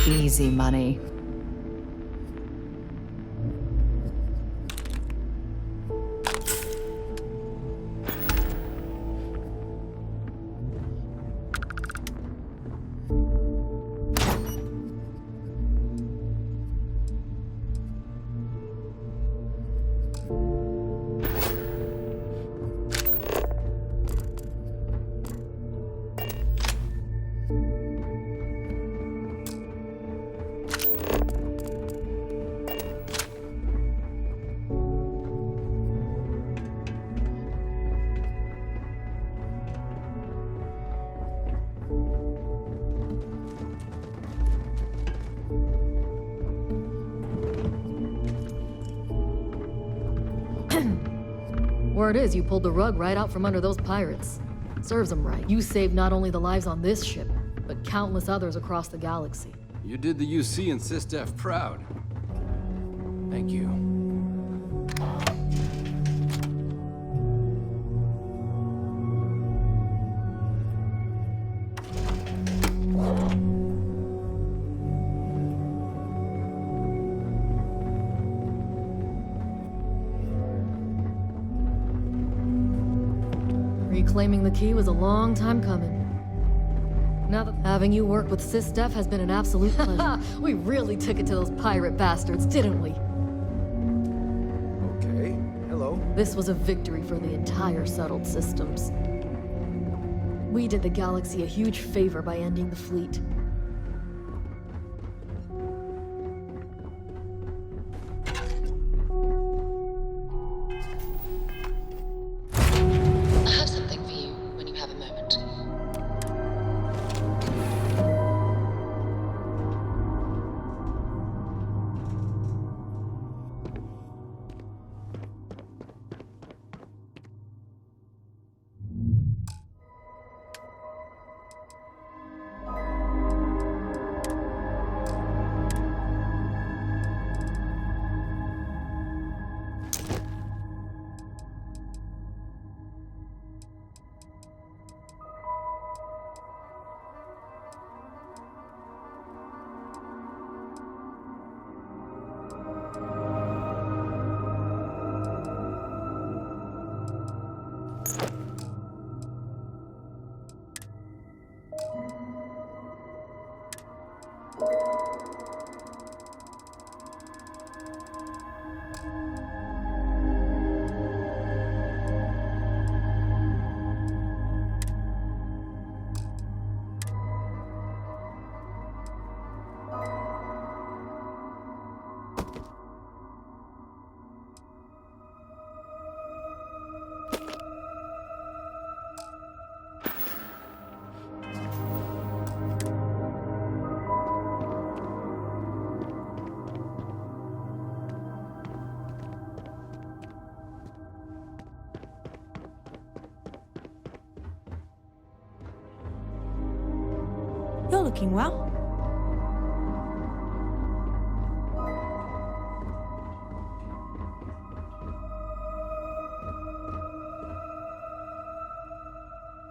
Easy money. Word is, you pulled the rug right out from under those pirates. Serves them right. You saved not only the lives on this ship, but countless others across the galaxy. You did the UC and SysDef proud. Thank you. Reclaiming the key was a long time coming. Now that having you work with SysDef has been an absolute pleasure. We really took it to those pirate bastards, didn't we? Okay, hello. This was a victory for the entire settled systems. We did the galaxy a huge favor by ending the fleet. I have something for you when you have a moment. You're looking well.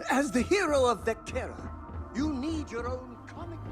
As the hero of Vectera, you need your own comic book.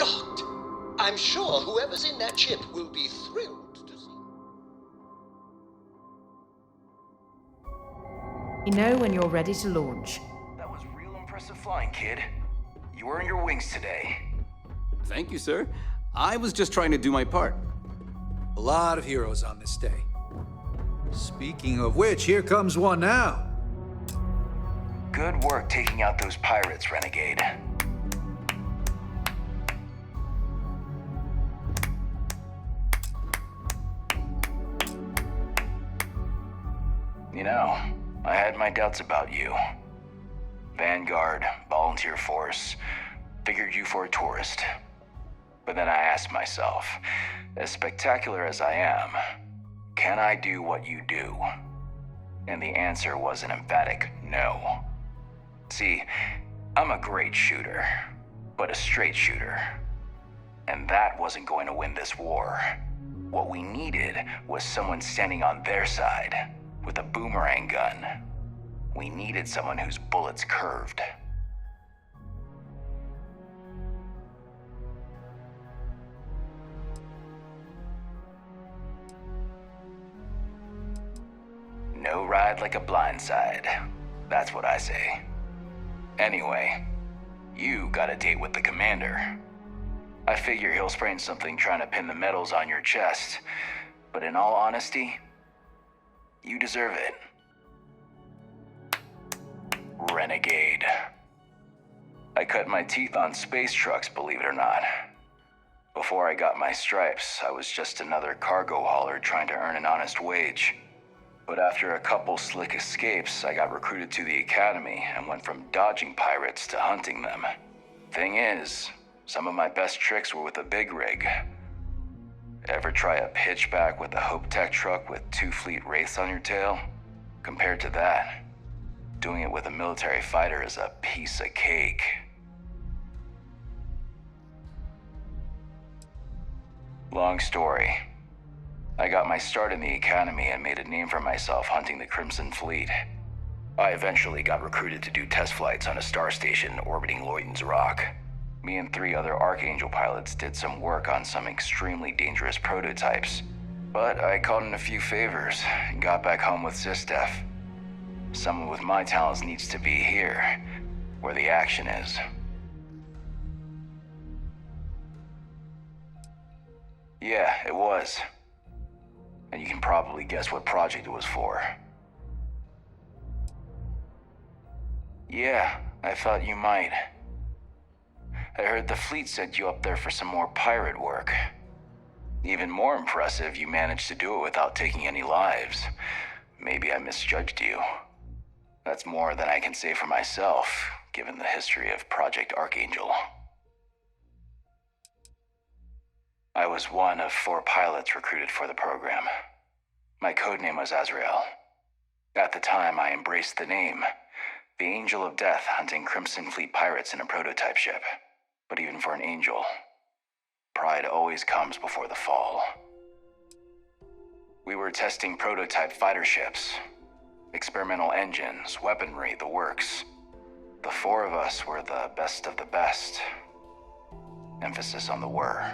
docked. I'm sure whoever's in that ship will be thrilled to see. You know when you're ready to launch. That was real impressive flying, kid. You earned your wings today. Thank you, sir. I was just trying to do my part. A lot of heroes on this day. Speaking of which, here comes one now. Good work taking out those pirates, Renegade. You know, I had my doubts about you. Vanguard, volunteer force, figured you for a tourist. But then I asked myself, as spectacular as I am, can I do what you do? And the answer was an emphatic no. See, I'm a great shooter, but a straight shooter. And that wasn't going to win this war. What we needed was someone standing on their side, with a boomerang gun. We needed someone whose bullets curved. No ride like a blindside. That's what I say. Anyway, you got a date with the commander. I figure he'll sprain something trying to pin the medals on your chest, but in all honesty, you deserve it. Renegade. I cut my teeth on space trucks, believe it or not. Before I got my stripes, I was just another cargo hauler trying to earn an honest wage. But after a couple slick escapes, I got recruited to the academy and went from dodging pirates to hunting them. Thing is, some of my best tricks were with a big rig. Ever try a pitchback with a Hope Tech truck with 2 fleet wraiths on your tail? Compared to that, doing it with a military fighter is a piece of cake. Long story. I got my start in the academy and made a name for myself hunting the Crimson Fleet. I eventually got recruited to do test flights on a star station orbiting Lloyden's Rock. Me and 3 other Archangel pilots did some work on some extremely dangerous prototypes. But I called in a few favors and got back home with SysDef. Someone with my talents needs to be here, where the action is. Yeah, it was. And you can probably guess what project it was for. Yeah, I thought you might. I heard the fleet sent you up there for some more pirate work. Even more impressive, you managed to do it without taking any lives. Maybe I misjudged you. That's more than I can say for myself, given the history of Project Archangel. I was one of 4 pilots recruited for the program. My codename was Azrael. At the time, I embraced the name, the Angel of Death hunting Crimson Fleet pirates in a prototype ship. But even for an angel, pride always comes before the fall. We were testing prototype fighter ships, experimental engines, weaponry, the works. The 4 of us were the best of the best. Emphasis on the were.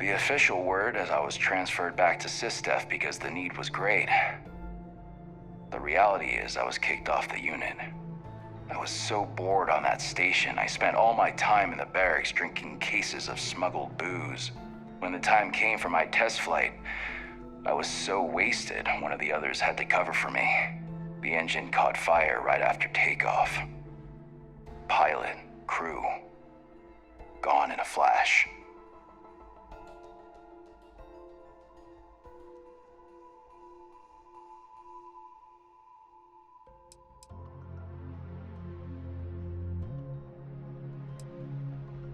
The official word as I was transferred back to SysDef because the need was great. The reality is I was kicked off the unit. I was so bored on that station, I spent all my time in the barracks drinking cases of smuggled booze. When the time came for my test flight, I was so wasted, one of the others had to cover for me. The engine caught fire right after takeoff. Pilot, crew, gone in a flash.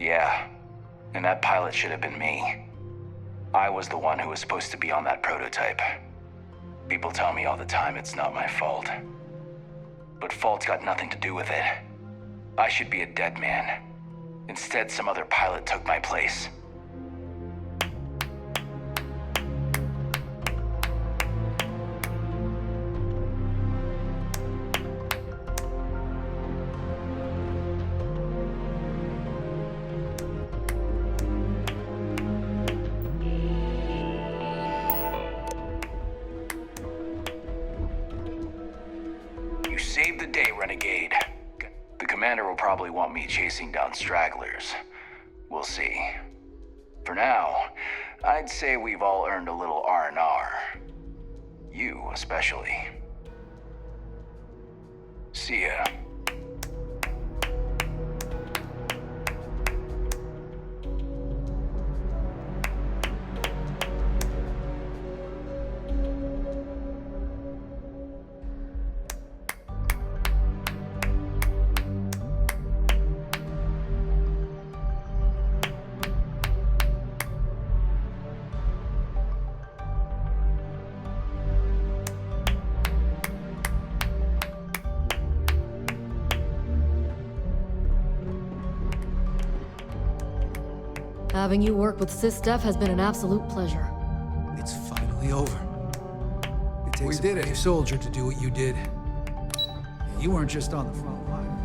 Yeah, and that pilot should have been me. I was the one who was supposed to be on that prototype. People tell me all the time it's not my fault. But fault's got nothing to do with it. I should be a dead man. Instead, some other pilot took my place. the day, Renegade. The commander will probably want me chasing down stragglers. We'll see. For now, I'd say we've all earned a little R&R. You especially. See ya. Having you work with SysDef has been an absolute pleasure. It's finally over. It takes a brave soldier to do what you did. You weren't just on the front line.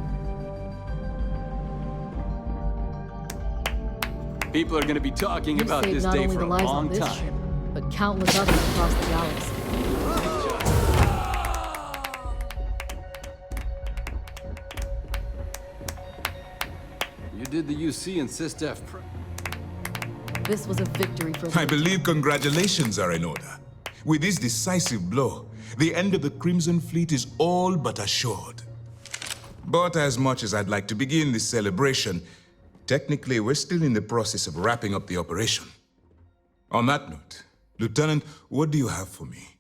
People are gonna be talking You about saved this not day only for the a lives on long this time. ship, but countless others across the galaxy. You did the UC and SysDef. This was a victory for I believe congratulations are in order. With this decisive blow, the end of the Crimson Fleet is all but assured. But as much as I'd like to begin this celebration, technically we're still in the process of wrapping up the operation. On that note, Lieutenant, what do you have for me?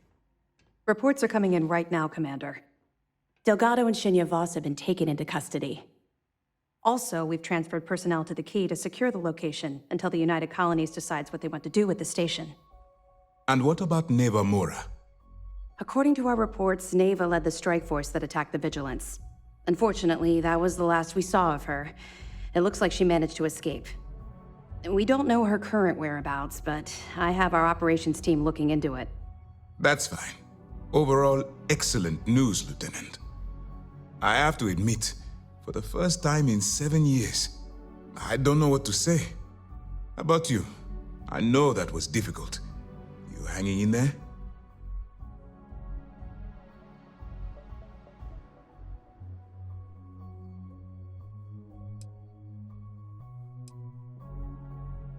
Reports are coming in right now, Commander. Delgado and Shinya Voss have been taken into custody. Also, we've transferred personnel to the Key to secure the location until the United Colonies decides what they want to do with the station. And what about Neva Mora? According to our reports, Neva led the strike force that attacked the Vigilance. Unfortunately, that was the last we saw of her. It looks like she managed to escape. We don't know her current whereabouts, but I have our operations team looking into it. That's fine. Overall, excellent news, Lieutenant. I have to admit, for the first time in 7 years, I don't know what to say. How about you? I know that was difficult. You hanging in there?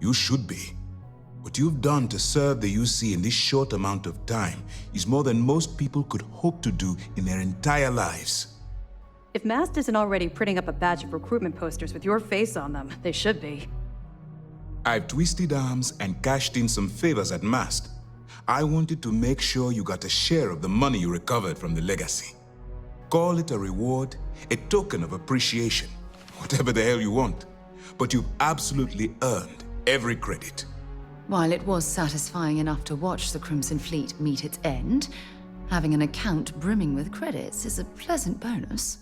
You should be. What you've done to serve the UC in this short amount of time is more than most people could hope to do in their entire lives. If Mast isn't already printing up a batch of recruitment posters with your face on them, they should be. I've twisted arms and cashed in some favors at Mast. I wanted to make sure you got a share of the money you recovered from the legacy. Call it a reward, a token of appreciation, whatever the hell you want. But you've absolutely earned every credit. While it was satisfying enough to watch the Crimson Fleet meet its end, having an account brimming with credits is a pleasant bonus.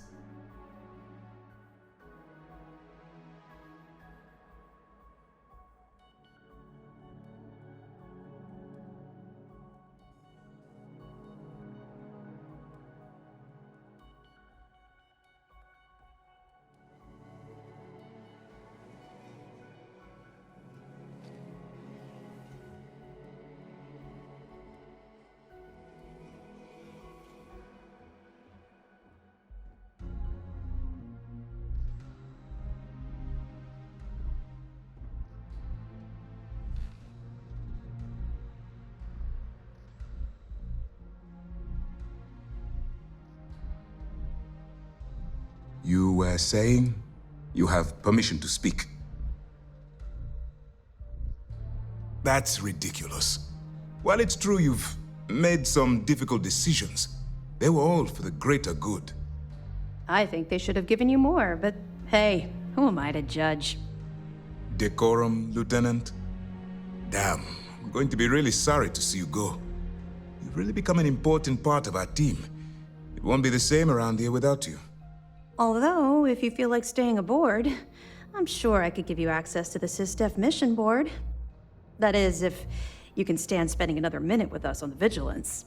You were saying you have permission to speak. That's ridiculous. While it's true you've made some difficult decisions, they were all for the greater good. I think they should have given you more, but hey, who am I to judge? Decorum, Lieutenant? Damn, I'm going to be really sorry to see you go. You've really become an important part of our team. It won't be the same around here without you. Although, if you feel like staying aboard, I'm sure I could give you access to the SysDef mission board. That is, if you can stand spending another minute with us on the Vigilance.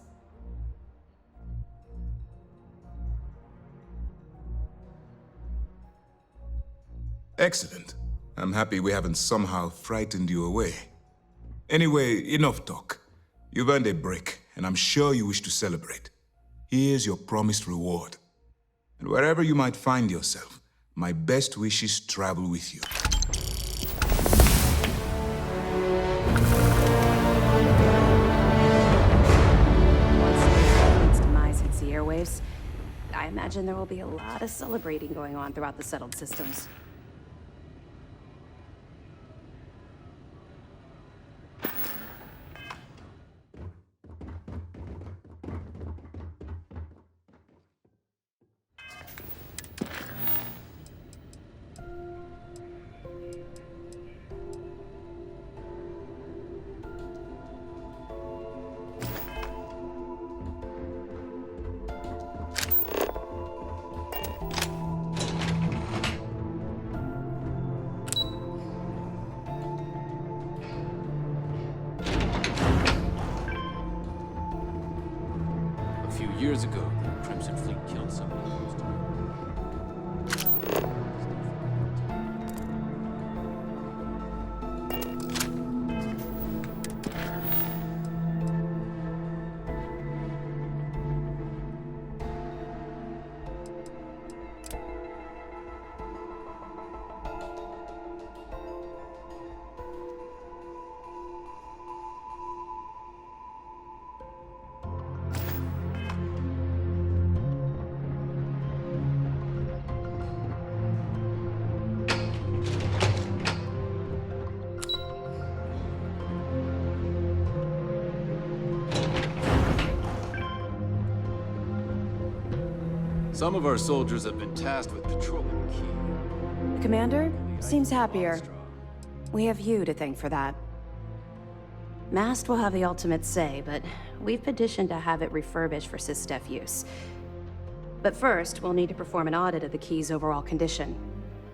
Excellent. I'm happy we haven't somehow frightened you away. Anyway, enough talk. You've earned a break, and I'm sure you wish to celebrate. Here's your promised reward. And wherever you might find yourself, my best wishes travel with you. Once its demise hits the airwaves, I imagine there will be a lot of celebrating going on throughout the settled systems. A few years ago, the Crimson Fleet killed some of the most. Some of our soldiers have been tasked with patrolling the key. The commander seems happier. We have you to thank for that. Mast will have the ultimate say, but we've petitioned to have it refurbished for SysDef use. But first, we'll need to perform an audit of the key's overall condition.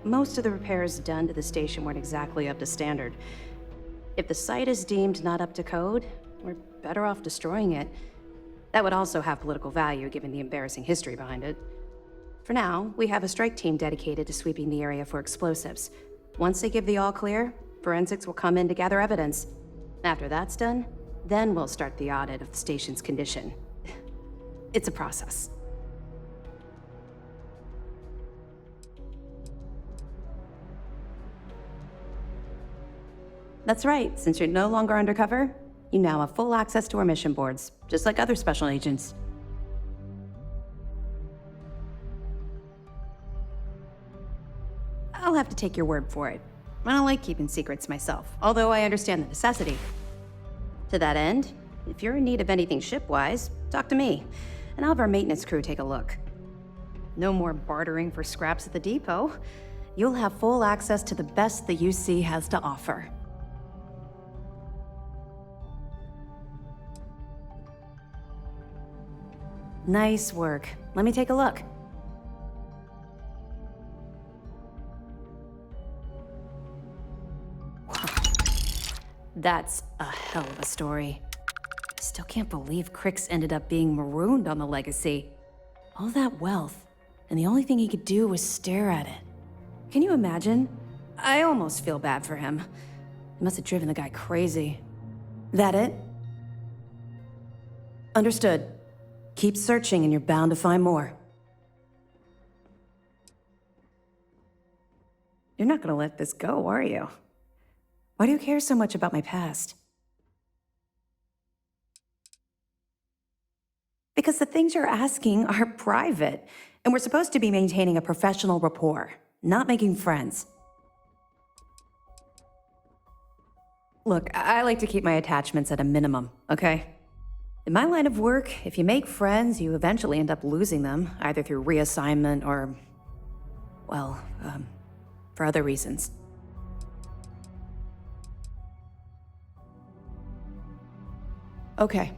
Most of the repairs done to the station weren't exactly up to standard. If the site is deemed not up to code, we're better off destroying it. That would also have political value, given the embarrassing history behind it. For now, we have a strike team dedicated to sweeping the area for explosives. Once they give the all clear, forensics will come in to gather evidence. After that's done, then we'll start the audit of the station's condition. It's a process. That's right. Since you're no longer undercover, you now have full access to our mission boards, just like other special agents. I'll have to take your word for it. I don't like keeping secrets myself, although I understand the necessity. To that end, if you're in need of anything ship-wise, talk to me, and I'll have our maintenance crew take a look. No more bartering for scraps at the depot. You'll have full access to the best the UC has to offer. Nice work. Let me take a look. That's a hell of a story. I still can't believe Crix ended up being marooned on the Legacy. All that wealth, and the only thing he could do was stare at it. Can you imagine? I almost feel bad for him. It must have driven the guy crazy. That it? Understood. Keep searching and you're bound to find more. You're not gonna let this go, are you? Why do you care so much about my past? Because the things you're asking are private, and we're supposed to be maintaining a professional rapport, not making friends. Look, I like to keep my attachments at a minimum, okay? In my line of work, if you make friends, you eventually end up losing them, either through reassignment or, well, for other reasons. Okay.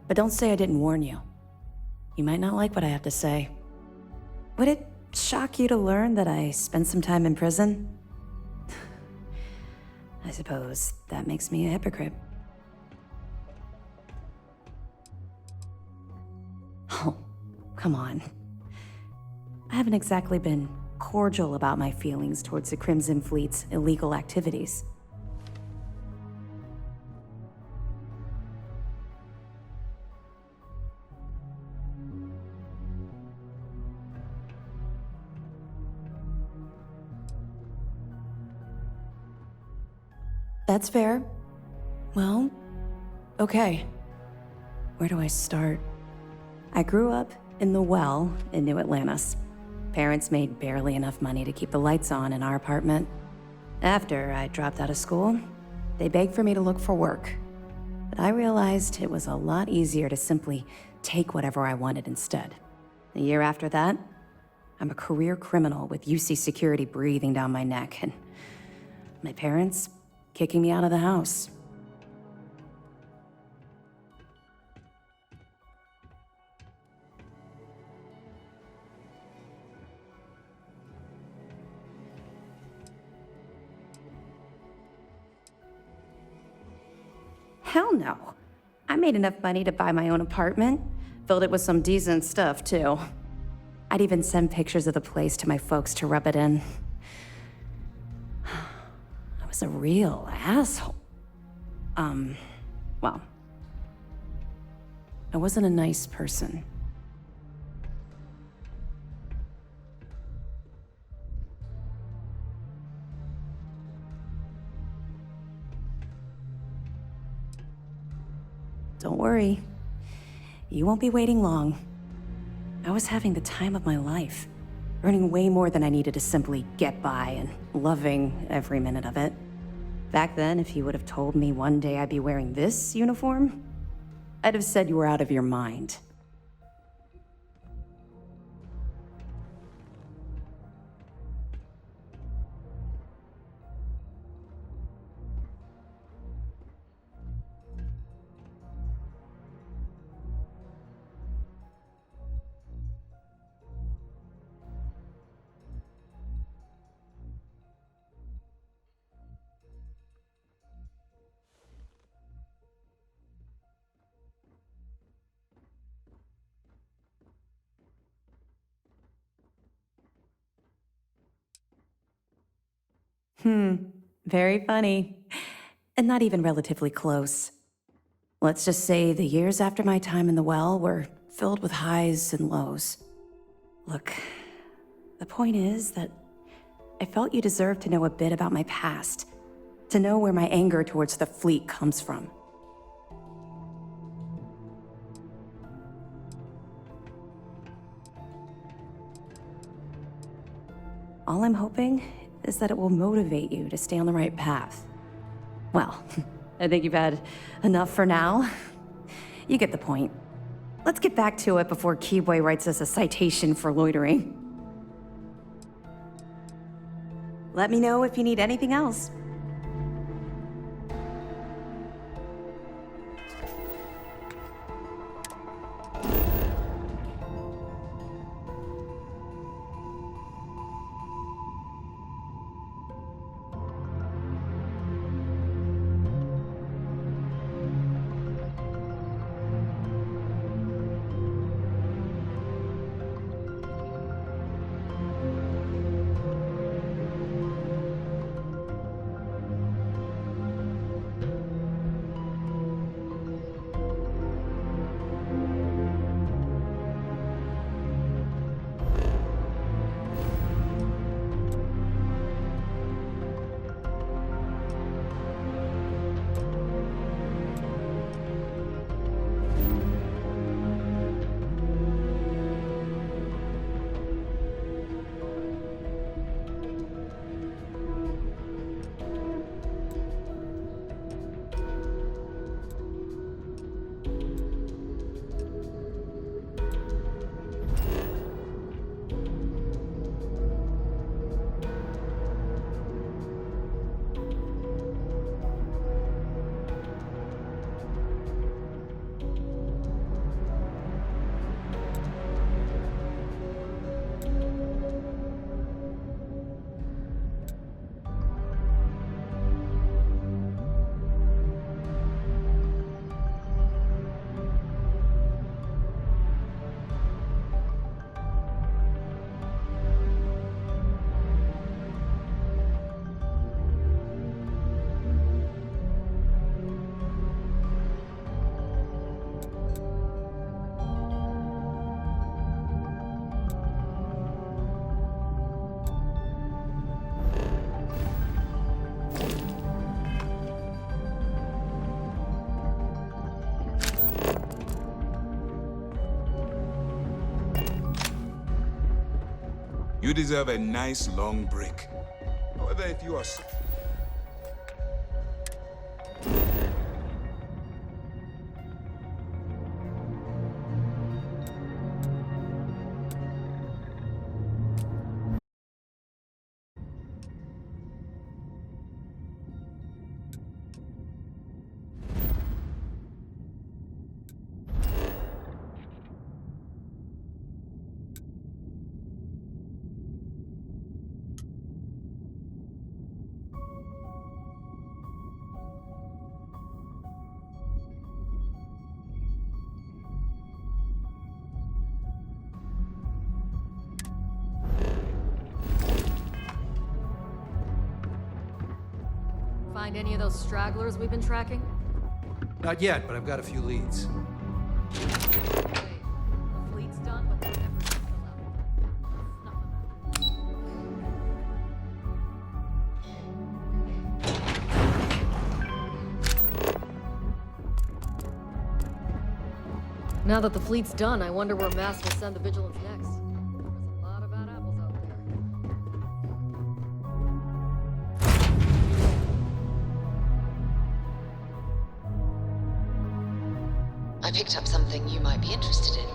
But don't say I didn't warn you. You might not like what I have to say. Would it shock you to learn that I spent some time in prison? I suppose that makes me a hypocrite. Oh, come on. I haven't exactly been cordial about my feelings towards the Crimson Fleet's illegal activities. That's fair. Well, okay. Where do I start? I grew up in the Well in New Atlantis. Parents made barely enough money to keep the lights on in our apartment. After I dropped out of school, they begged for me to look for work. But I realized it was a lot easier to simply take whatever I wanted instead. A year after that, I'm a career criminal with UC security breathing down my neck, and my parents kicking me out of the house. Hell no. I made enough money to buy my own apartment. Filled it with some decent stuff, too. I'd even send pictures of the place to my folks to rub it in. I was a real asshole. Well, I wasn't a nice person. Don't worry. You won't be waiting long. I was having the time of my life, earning way more than I needed to simply get by and loving every minute of it. Back then, if you would have told me one day I'd be wearing this uniform, I'd have said you were out of your mind. Very funny. And not even relatively close. Let's just say the years after my time in the Well were filled with highs and lows. Look, the point is that I felt you deserved to know a bit about my past, to know where my anger towards the fleet comes from. All I'm hoping is that it will motivate you to stay on the right path. Well, I think you've had enough for now. You get the point. Let's get back to it before Keyboy writes us a citation for loitering. Let me know if you need anything else. You deserve a nice long break. However, if you are... Find any of those stragglers we've been tracking? Not yet, but I've got a few leads. Wait, the fleet's done, but they're never still out. Snuff 'em out. Now that the fleet's done, I wonder where Mass will send the Vigilance next. There's a lot of bad apples out there. I picked up something you might be interested in.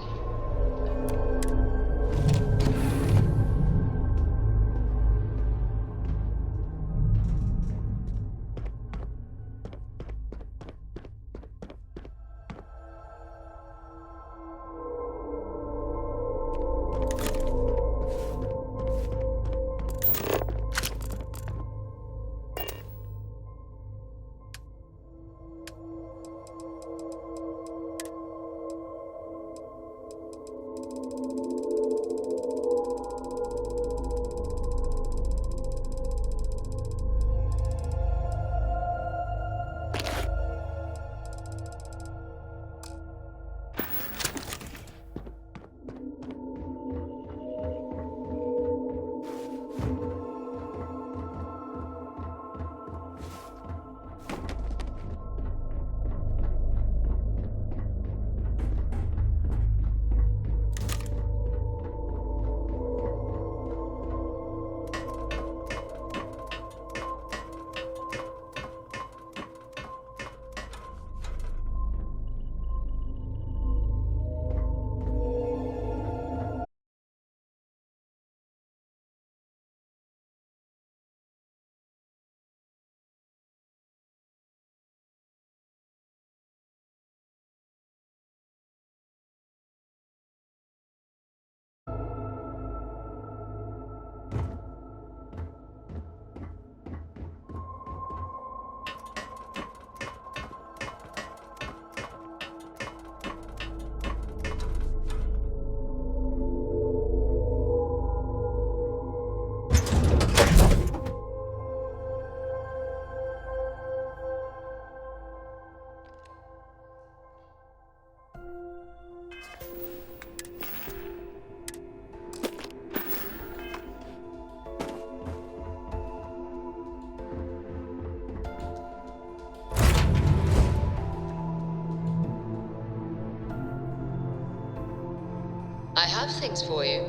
I have things for you.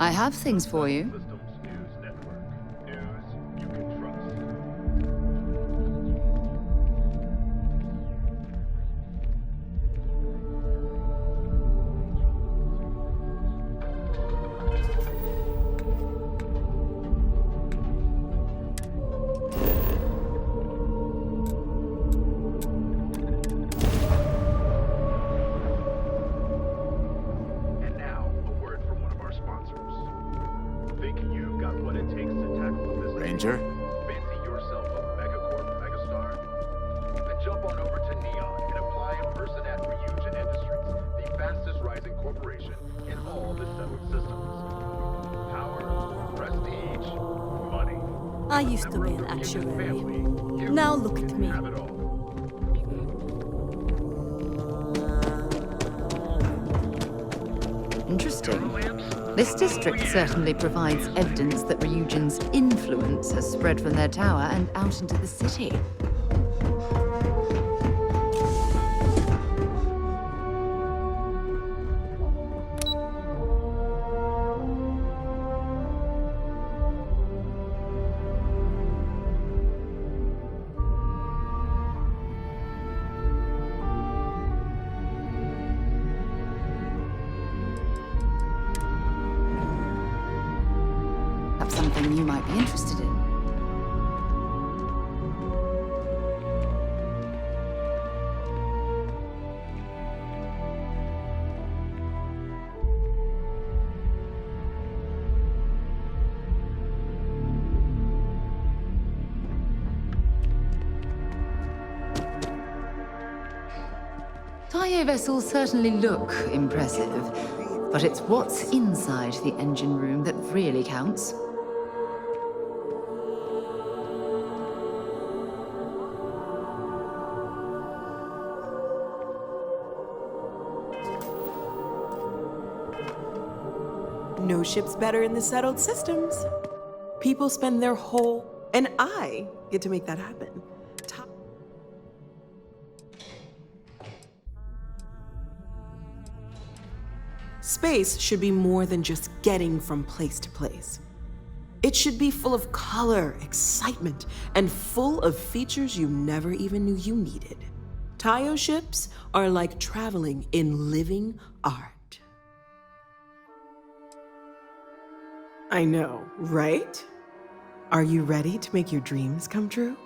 I have things for you. And now, a word from one of our sponsors. Peter. Fancy yourself a megacorp megastar? Then jump on over to Neon and apply in person at Ryujin Industries, the fastest rising corporation in all the settled systems. Power, prestige, money. I used to be an actuary. Now look at me. Have it all. Interesting. This district certainly provides evidence that Ryujin's influence has spread from their tower and out into the city. Perhaps something you might be interested in. Tayo vessels certainly look impressive, but it's what's inside the engine room that really counts. No ship's better in the settled systems. People spend their whole... And I get to make that happen. Space should be more than just getting from place to place. It should be full of color, excitement, and full of features you never even knew you needed. Tayo ships are like traveling in living art. I know, right? Are you ready to make your dreams come true?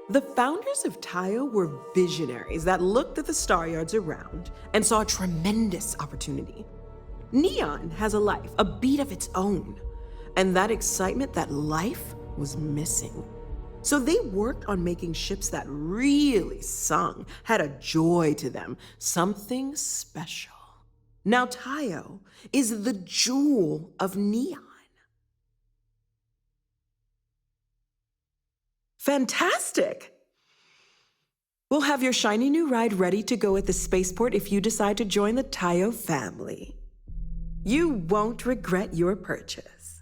The founders of Tayo were visionaries that looked at the star yards around and saw a tremendous opportunity. Neon has a life, a beat of its own, and that excitement, that life, was missing. So they worked on making ships that really sung, had a joy to them, something special. Now Tayo is the jewel of Neon. Fantastic! We'll have your shiny new ride ready to go at the spaceport if you decide to join the Tayo family. You won't regret your purchase.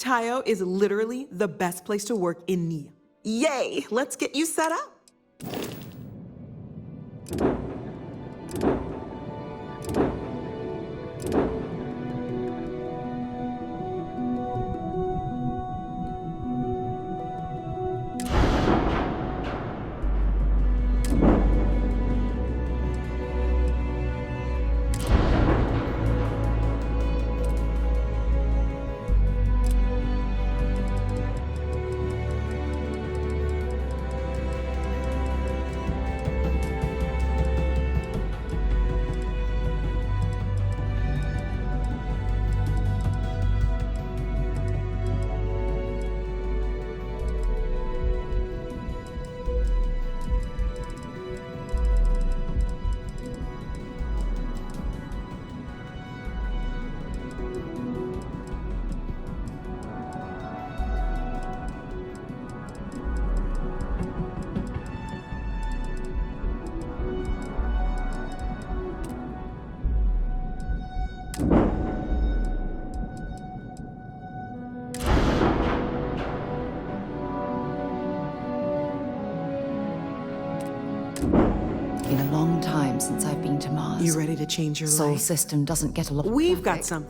Tayo is literally the best place to work in Nia. Yay! Let's get you set up. Been a long time since I've been to Mars. You ready to change your Solar life? system doesn't get a lot of We've got traffic. some.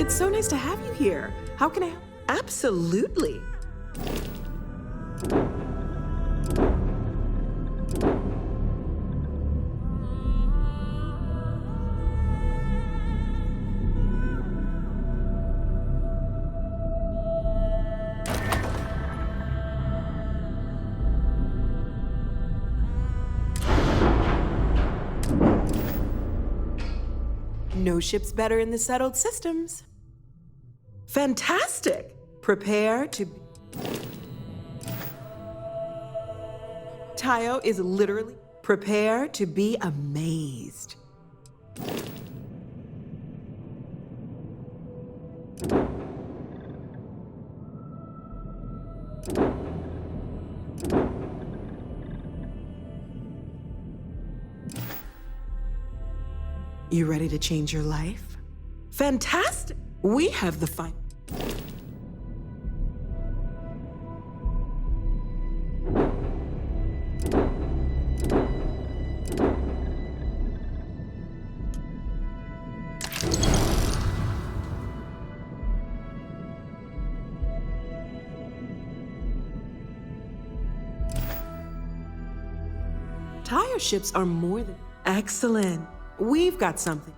it's so nice to have you here. How can I help? Absolutely. No ship's better in the settled systems. Fantastic! Prepare to... Tayo is literally... Prepare to be amazed. You ready to change your life? Fantastic! We have the fine. Tire ships are more than... Excellent. We've got something.